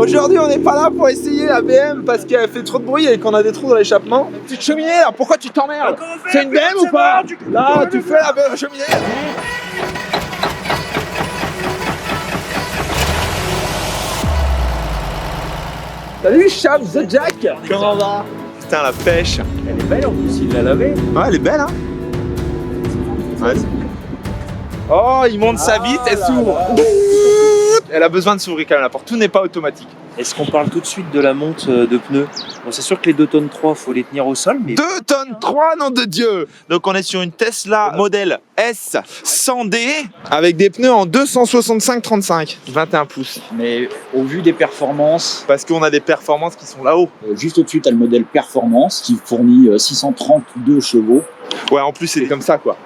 Aujourd'hui, on n'est pas là pour essayer la BM parce qu'elle fait trop de bruit et qu'on a des trous dans l'échappement. Petite cheminée là, pourquoi tu t'emmerdes? C'est une BM ou pas? Là, tu fais la cheminée. Salut Cham The Jack. Comment va? Putain, la pêche. Elle est belle en plus, il l'a lavée. Ouais, elle est belle, hein. Ouais. Oh, il monte sa bite, elle s'ouvre. Elle a besoin de s'ouvrir quand même la porte. Tout n'est pas automatique. Est-ce qu'on parle tout de suite de la monte de pneus? Bon, c'est sûr que les 2 tonnes 3, faut les tenir au sol, mais... 2 tonnes 3, nom de Dieu. Donc on est sur une Tesla modèle S 100D avec des pneus en 265-35, 21 pouces. Mais au vu des performances, Parce qu'on a des performances qui sont là-haut. juste au-dessus, tu as le modèle Performance qui fournit 632 chevaux, Ouais, en plus c'est comme ça quoi.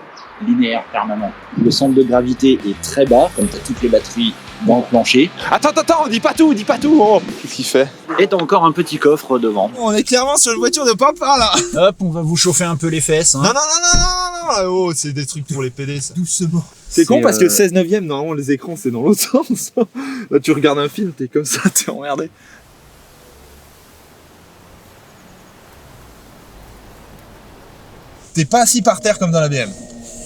linéaire permanent. Le centre de gravité est très bas, comme tu as toutes les batteries dans le plancher. Attends, dis pas tout, oh. Qu'est-ce qu'il fait? Et tu as encore un petit coffre devant. On est clairement sur une voiture de papa là. Hop, on va vous chauffer un peu les fesses. Hein. Non, oh, c'est des trucs pour les PD ça. Doucement. C'est con parce que 16 neuvième, normalement les écrans c'est dans l'autre sens. Là tu regardes un film, t'es comme ça, t'es emmerdé. T'es pas assis par terre comme dans la BM.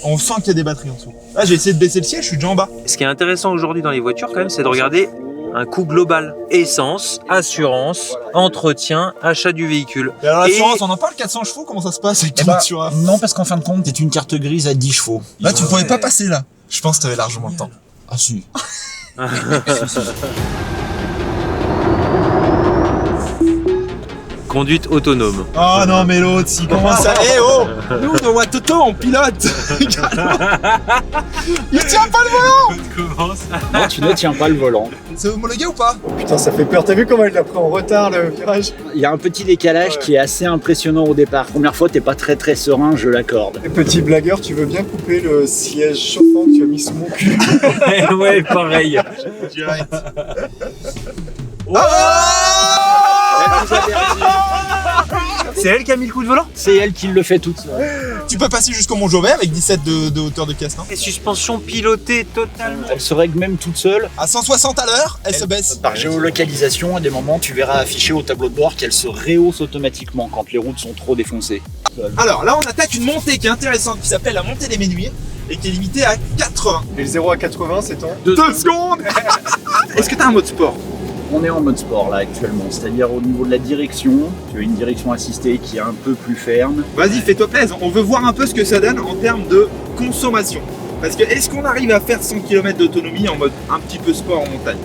On sent qu'il y a des batteries en dessous. Là j'ai essayé de baisser le siège, je suis déjà en bas. Ce qui est intéressant aujourd'hui dans les voitures quand même, c'est de regarder un coût global. Essence, assurance, entretien, achat du véhicule. Et alors l'assurance, on en parle 400 chevaux, comment ça se passe avec ton assurance? Non, parce qu'en fin de compte, c'est une carte grise à 10 chevaux. Là tu pouvais pas passer là. Je pense que t'avais largement le temps. Ah si. Conduite autonome. Oh non mais l'autre, s'il commence à... Eh oh. Nous dans Watoto on pilote. Il tient pas le volant. Non, tu ne tiens pas le volant. C'est homologué ou pas? Putain, ça fait peur. T'as vu comment il l'a pris en retard le virage? Il y a un petit décalage qui est assez impressionnant au départ. Première fois, t'es pas très serein, je l'accorde. Et petit blagueur, tu veux bien couper le siège chauffant que tu as mis sous mon cul? Ouais, pareil. Direct. C'est elle qui a mis le coup de volant? C'est elle qui le fait toute seule. Tu peux passer jusqu'au Mont Jovet avec 17 de hauteur de caisse, non? Et suspension pilotée totalement. Elle se règle même toute seule. À 160 à l'heure, elle se baisse. Par géolocalisation, à des moments, tu verras afficher au tableau de bord qu'elle se rehausse automatietiquement quand les routes sont trop défoncées. Alors là, on attaque une montée qui est intéressante, qui s'appelle la montée des Ménuires et qui est limitée à 80. Et le 0 à 80, c'est en 2 secondes. Est-ce que t'as un mode sport? On est en mode sport là actuellement, c'est-à-dire au niveau de la direction, tu as une direction assistée qui est un peu plus ferme. Vas-y, fais-toi plaisir. On veut voir un peu ce que ça donne en termes de consommation. Parce que est-ce qu'on arrive à faire 100 km d'autonomie en mode un petit peu sport en montagne?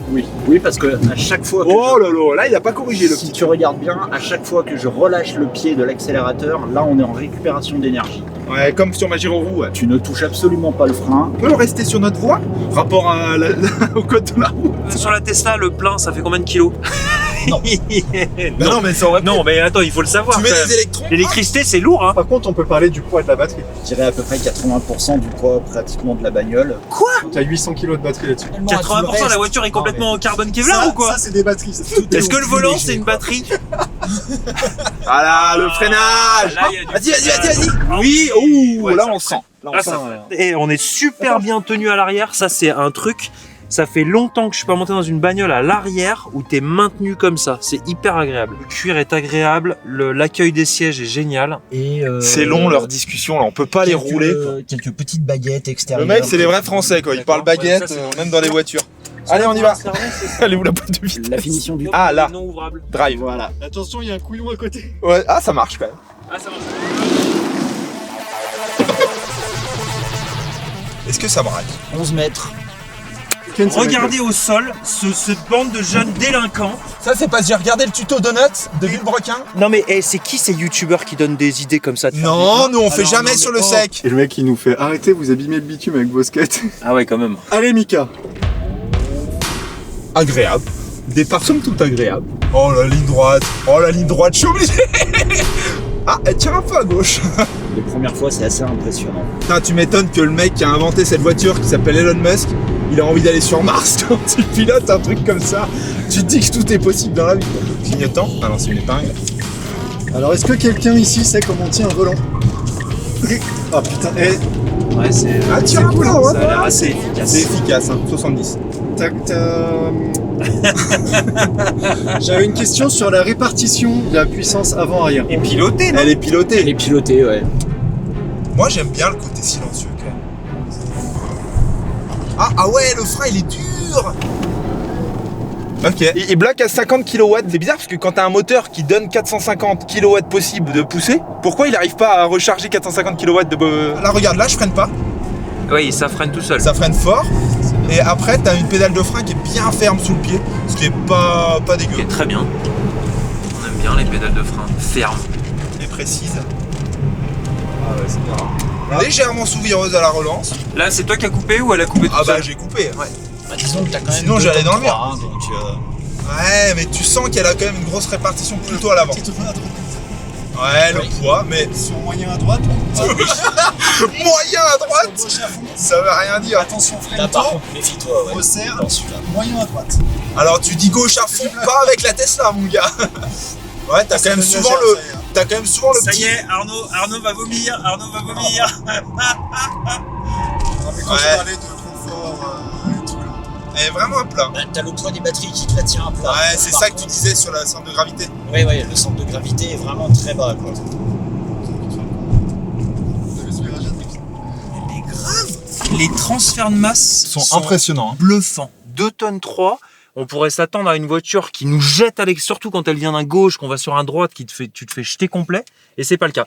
Oui, parce que à chaque fois que Oh là là, là il a pas corrigé le si petit. tu regardes bien, à chaque fois que je relâche le pied de l'accélérateur, là on est en récupération d'énergie. Ouais, comme sur ma gyro-roue. Ouais. Tu ne touches absolument pas le frein. On peut rester sur notre voie, rapport à au code de la route. Sur la Tesla, le plein, ça fait combien de kilos? Non. Non, mais ça aurait pu. Non, mais attends, il faut le savoir. Tu mets quand des même. électrons. L'électricité, c'est lourd, hein. Par contre, on peut parler du poids de la batterie. Je dirais à peu près 80% du poids pratiquement de la bagnole. Tu as 800 kg de batterie là-dessus. 80% de la voiture est complètement en carbone Kevlar ou quoi? Ça, c'est des batteries. Est-ce que le volant, c'est une batterie? Voilà, le freinage. Là, il y a du- Vas-y. Oui, ouh, Ouais, là ça- on sent. Là, on Là, sent. ça- Et on est super bien tenu à l'arrière, ça c'est un truc. Ça fait longtemps que je suis pas monté dans une bagnole à l'arrière où t'es maintenu comme ça. C'est hyper agréable. Le cuir est agréable, l'accueil des sièges est génial. Et C'est long leur discussion là, on peut pas les rouler. Quelques petites baguettes Le extérieures. mec, c'est les vrais français quoi, il parle baguette, Ouais, ça, c'est- même dans les voitures. Allez, on y va. Allez où la boîte de vitesse? La finition du... Ah, là. Non ouvrable. Drive. Voilà. Attention, il y a un couillon à côté. Ouais, ah ça marche quand même. Ah, ça marche. Est-ce que ça braque? 11 mètres. Regardez au sol cette bande de jeunes délinquants. Ça c'est parce que j'ai regardé le tuto Donuts de Villebrequin. Non mais c'est qui ces youtubeurs qui donnent des idées comme ça de faire Non, nous on fait Alors, jamais non, sur mais le oh. sec. Et le mec, il nous fait arrêtez, vous abîmez le bitume avec vos skates. Ah ouais quand même. Allez, Mika. Agréable. Départ somme toute agréable. Oh la ligne droite, je suis obligé. Ah, elle tire un peu à gauche. Les premières fois, c'est assez impressionnant. Putain, tu m'étonnes que le mec qui a inventé cette voiture qui s'appelle Elon Musk, il a envie d'aller sur Mars quand il pilote un truc comme ça. Tu te dis que tout est possible dans la vie. Clignotant. Ah non, c'est une épingle. Alors, est-ce que quelqu'un ici sait comment on tient un volant? Ah putain, Ouais c'est Ah, tire un peu, ça ouais. a l'air assez efficace. C'est efficace, hein, 70. J'avais une question sur la répartition de la puissance avant-arrière. Et piloté, non? Elle est pilotée. Elle est pilotée, ouais. Moi j'aime bien le côté silencieux quand même. Ah ouais, le frein il est dur. Ok. Il bloque à 50 kW. C'est bizarre parce que quand t'as un moteur qui donne 450 kW possible de poussée, pourquoi il arrive pas à recharger 450 kW de... Là regarde, là je freine pas. Oui, ça freine tout seul. Ça freine fort. Et après t'as une pédale de frein qui est bien ferme sous le pied. Ce qui est pas dégueu. Ok, très bien. On aime bien les pédales de frein fermes. Et précise. Ah ouais, c'est bien. Légèrement sous-vireuse à la relance. Là, c'est toi qui as coupé ou elle a coupé tout Ah bah seul? j'ai coupé, ouais. Bah, disons que t'as quand même. Sinon, j'allais dans le mur. Hein, donc, Ouais, mais tu sens qu'elle a quand même une grosse répartition plutôt à l'avant. Petit frein à droite. Ouais, le poids, mais Sur moyen à droite. moyen à droite, Gauche à fond. ça veut rien dire. Attention, freine Là, par tôt. contre, méfie-toi, ouais. Resserre. Dans celui-là. Moyen à droite. Alors tu dis gauche à fond, pas avec la Tesla, mon gars. Ouais, t'as quand même souvent le, Ça petit. y est, Arnaud va vomir, Arnaud va vomir. Non, mais quand Ouais. je parlais de confort et tout, là. Elle est vraiment à plat. Bah, t'as le poids des batteries qui te la tient à plat. Ouais, c'est Par ça que contre, tu disais sur la centre de gravité. Ouais, le centre de gravité est vraiment très bas, quoi. Les transferts de masse sont impressionnants. bluffants. 2 tonnes 3. On pourrait s'attendre à une voiture qui nous jette à l'extérieur, surtout quand elle vient d'un gauche, qu'on va sur un droite, tu te fais jeter complet. Et c'est pas le cas.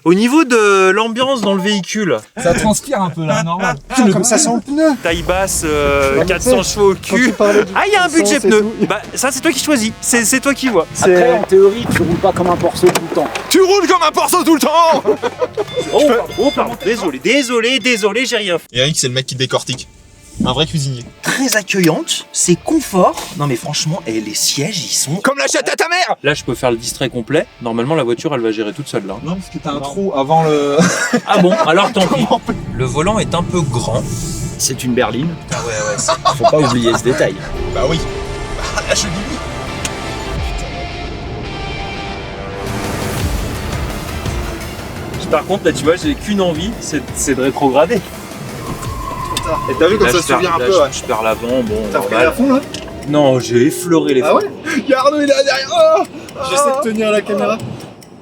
Au niveau de l'ambiance dans le véhicule, Ça transpire un peu là, normal. Putain, comme ça sent le pneu. taille basse, Ouais, 400 chevaux au Quand tu cul. parlais du Ah, il y a un budget essence et pneu. tout. Bah, ça, c'est toi qui choisis. C'est toi qui vois. Après, en théorie, tu roules pas comme un porceau tout le temps. Tu roules comme un porceau tout le temps. Oh, pardon. Désolé, j'ai rien fait. Eric, c'est le mec qui décortique. Un vrai cuisinier. Très accueillante, c'est confort. Non, mais franchement, les sièges, ils sont. Comme la chatte à ta mère. Là, je peux faire le distrait complet. Normalement, la voiture, elle va gérer toute seule là. Non, parce que t'as un trou avant le. Ah bon, alors tant pis. Le volant est un peu grand. C'est une berline. Ah ouais. Faut pas oublier ce détail. Bah oui. Bah là, je dis oui. Par contre, là, tu vois, j'ai qu'une envie, c'est de rétrograder. Et t'as vu comme Là, ça je perds- se vire un là, peu, ouais. je perds l'avant, bon, T'as freiné à normal. fond là? Non, j'ai effleuré les Ah freins. ouais? Y'a Arnaud, il est là derrière. Oh. J'essaie de tenir la caméra.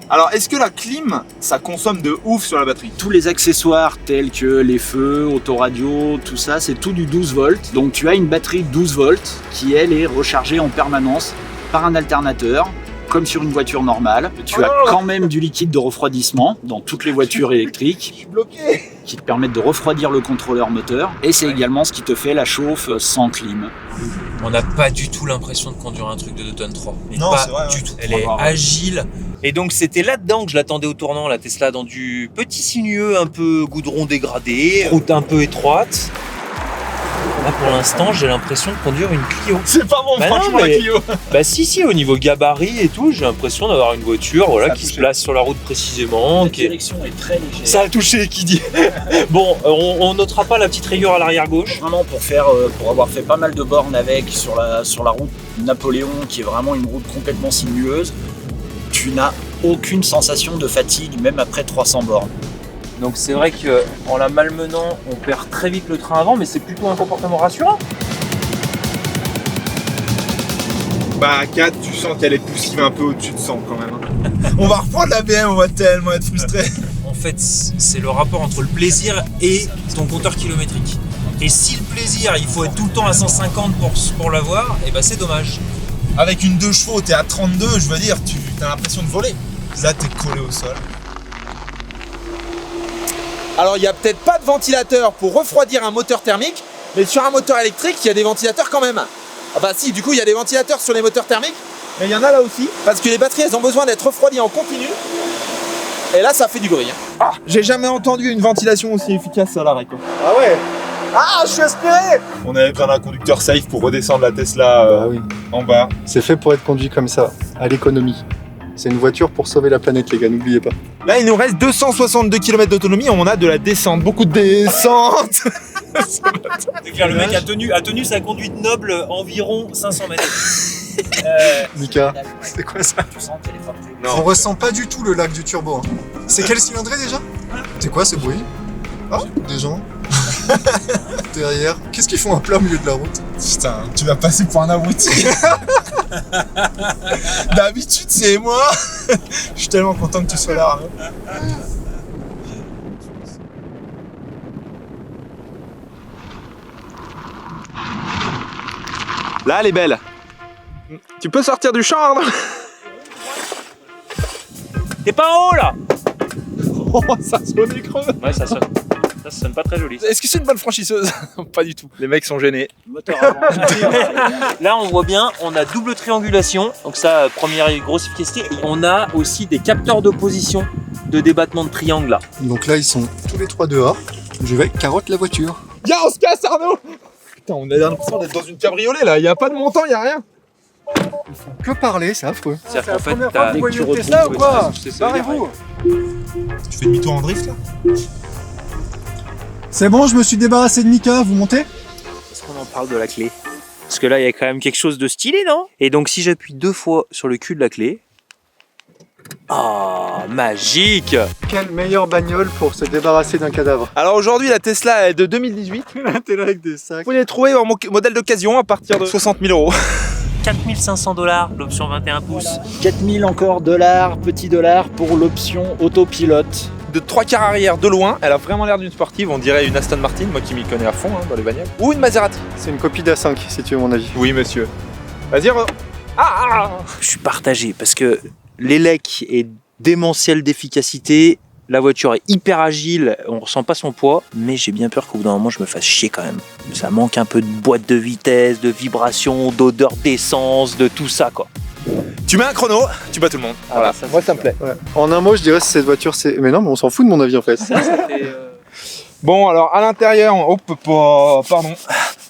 Alors, est-ce que la clim, ça consomme de ouf sur la batterie? Tous les accessoires tels que les feux, autoradio, tout ça, c'est tout du 12 volts. Donc tu as une batterie 12 volts qui, elle, est rechargée en permanence par un alternateur, comme sur une voiture normale. Tu as quand même du liquide de refroidissement dans toutes les voitures électriques Je suis bloqué. qui te permettent de refroidir le contrôleur moteur. Et c'est également ce qui te fait la chauffe sans clim. On n'a pas du tout l'impression de conduire un truc de 2 tonnes 3. Mais Non, pas c'est vrai, du ouais. tout. Elle est agile. Et donc c'était là-dedans que je l'attendais au tournant, la Tesla, dans du petit sinueux, un peu goudron dégradé, route un peu étroite. Là pour l'instant j'ai l'impression de conduire une Clio. C'est pas bon, Bah non, franchement, mais- la Clio. Bah si, au niveau gabarit et tout, j'ai l'impression d'avoir une voiture voilà, Ça a qui se touché. place sur la route précisément. La Qui est... direction est très légère. Ça a touché, qui dit. Bon, on notera pas la petite rayure à l'arrière gauche. Vraiment pour avoir fait pas mal de bornes avec sur la route Napoléon, qui est vraiment une route complètement sinueuse, tu n'as aucune sensation de fatigue, même après 300 bornes. Donc c'est vrai qu'en la malmenant, on perd très vite le train avant, mais c'est plutôt un comportement rassurant. Bah, à 4, tu sens qu'elle est poussive un peu au-dessus de 100 quand même. Hein. On va reprendre la BM, on va tellement être frustré. En fait, c'est le rapport entre le plaisir et ton compteur kilométrique. Et si le plaisir, il faut être tout le temps à 150 pour l'avoir, et ben c'est dommage. Avec une 2 chevaux, t'es à 32, je veux dire, tu as l'impression de voler. Là, t'es collé au sol. Alors, il n'y a peut-être pas de ventilateur pour refroidir un moteur thermique, mais sur un moteur électrique, il y a des ventilateurs quand même. Ah bah si, du coup, il y a des ventilateurs sur les moteurs thermiques, mais il y en a là aussi, parce que les batteries, elles ont besoin d'être refroidies en continu. Et là, ça fait du bruit. Ah, j'ai jamais entendu une ventilation aussi efficace à l'arrêt. Ah ouais. Ah, je suis aspiré. On avait besoin d'un conducteur safe pour redescendre la Tesla Bah oui. en bas. C'est fait pour être conduit comme ça, à l'économie. C'est une voiture pour sauver la planète, les gars, n'oubliez pas. Là, il nous reste 262 km d'autonomie, on a de la descente, beaucoup de descente. C'est clair, le mec a tenu sa conduite noble environ 500 mètres. Mika, c'est quoi ça? Tu sens qu'elle est pas plus. On ressent pas du tout le lac du turbo. Hein. C'est quel cylindré déjà? C'est quoi ce bruit? Ah, des gens. Derrière, qu'est-ce qu'ils font à plat au milieu de la route? Putain, tu vas passer pour un abruti. D'habitude, c'est moi. Je suis tellement content que tu sois là, Arnaud. Là, elle est belle. Tu peux sortir du champ, Arnaud? T'es pas en haut là? Oh, ça sonne les creux. Ouais, ça sonne. Ça sonne pas très joli. Est-ce que c'est une bonne franchisseuse? Pas du tout. Les mecs sont gênés. Là, on voit bien, on a double triangulation. Donc ça, première grosse efficacité. Et on a aussi des capteurs d'opposition de débattement de triangle là. Donc là, ils sont tous les trois dehors. Je vais carotte la voiture. Viens, on se casse, Arnaud. Putain, on a l'impression d'être dans une cabriolet là. Y a pas de montant, y a rien. Que parler, c'est affreux. C'est-à-dire qu'en fait, t'as... Dès que tu retrouves quoi? C'est ça, Barrez-vous. Tu fais demi-tour en drift là? C'est bon, je me suis débarrassé de Mika, vous montez? Est-ce qu'on en parle de la clé? Parce que là, il y a quand même quelque chose de stylé, non? Et donc, si j'appuie 2 fois sur le cul de la clé... Ah, magique! Quelle meilleure bagnole pour se débarrasser d'un cadavre? Alors aujourd'hui, la Tesla est de 2018. T'es là avec des Vous sacs. pouvez les trouver en modèle d'occasion à partir de 60 000 €. 4500 $, l'option 21 pouces. 4000 encore dollars, petits dollars pour l'option autopilote. De 3 quarts arrière de loin, elle a vraiment l'air d'une sportive. On dirait une Aston Martin, moi qui m'y connais à fond dans les bagnoles. Ou une Maserati. C'est une copie d'A5, si tu veux mon avis. Oui, monsieur. Vas-y, Je suis partagé parce que l'élec est démentiel d'efficacité. La voiture est hyper agile, on ressent pas son poids, mais j'ai bien peur qu'au bout d'un moment je me fasse chier quand même. Ça manque un peu de boîte de vitesse, de vibration, d'odeur d'essence, de tout ça quoi. Tu mets un chrono, tu bats tout le monde. Voilà, ça, moi ça me plaît. Ouais. En un mot, je dirais que cette voiture, c'est... Mais non, mais on s'en fout de mon avis en fait. Bon, alors à l'intérieur, pardon.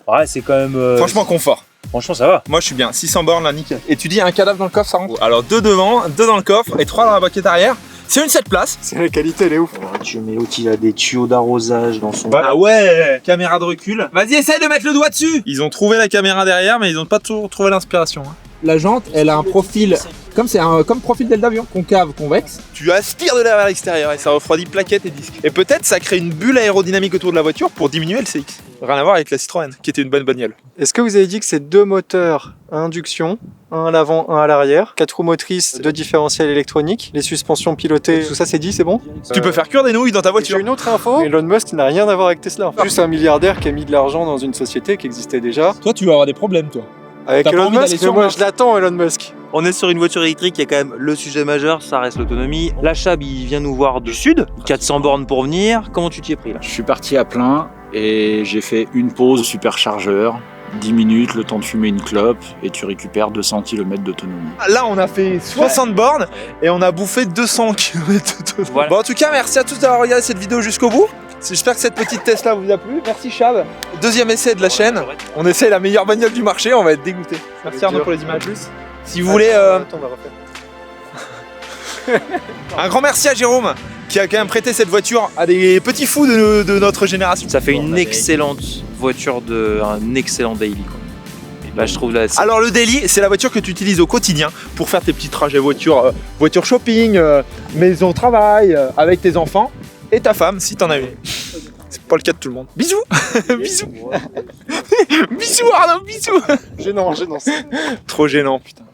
Ouais, c'est quand même... Franchement, confort. Franchement, ça va. Moi je suis bien, 600 bornes là, nickel. Et tu dis un cadavre dans le coffre, ça rentre? Alors 2 devant, 2 dans le coffre et 3 dans la banquette arrière. C'est une 7 places. C'est la qualité, elle est ouf. Oh Dieu, mais l'autre il a des tuyaux d'arrosage dans son... Ah ouais, caméra de recul. Vas-y, essaye de mettre le doigt dessus. Ils ont trouvé la caméra derrière, mais ils n'ont pas toujours trouvé l'inspiration. La jante, elle a un profil, comme profil d'aile d'avion, concave, convexe. Tu aspires de l'air vers l'extérieur et ça refroidit plaquettes et disques. Et peut-être ça crée une bulle aérodynamique autour de la voiture pour diminuer le CX. Rien à voir avec la Citroën, qui était une bonne bagnole. Est-ce que vous avez dit que c'est 2 moteurs à induction, un à l'avant, un à l'arrière, 4 roues motrices, 2 différentiels électroniques, les suspensions pilotées, tout ça c'est dit, c'est bon? Tu peux faire cuire des nouilles dans ta voiture. J'ai une autre info, Elon Musk n'a rien à voir avec Tesla. Juste un milliardaire qui a mis de l'argent dans une société qui existait déjà. Toi, tu vas avoir des problèmes, toi. Avec T'as pas Elon envie d'aller Musk, sur mais moi Mars. je l'attends Elon Musk. On est sur une voiture électrique, il y a quand même le sujet majeur, ça reste l'autonomie. La Chab, il vient nous voir du sud, 400 bornes pour venir. Comment tu t'y es pris là? Je suis parti à plein et j'ai fait une pause superchargeur, 10 minutes, le temps de fumer une clope et tu récupères 200 km d'autonomie. Là, on a fait 60 bornes et on a bouffé 200 km d'autonomie. Voilà. Bon, en tout cas, merci à tous d'avoir regardé cette vidéo jusqu'au bout. J'espère que cette petite Tesla vous a plu. Merci Chab. Deuxième essai de la chaîne. On essaie la meilleure bagnole du marché, on va être dégoûté. Merci Arnaud pour les images. Si vous voulez, Attends, on va refaire. un grand merci à Jérôme qui a quand même prêté cette voiture à des petits fous de notre génération. Ça fait une excellente voiture, un excellent daily quoi. Là je trouve là... Alors le daily, c'est la voiture que tu utilises au quotidien pour faire tes petits trajets voiture shopping, maison travail, avec tes enfants et ta femme si t'en as une. C'est pas le cas de tout le monde. Bisous. Bisous. Bisous Arnaud, bisous. Gênant. Trop gênant, putain.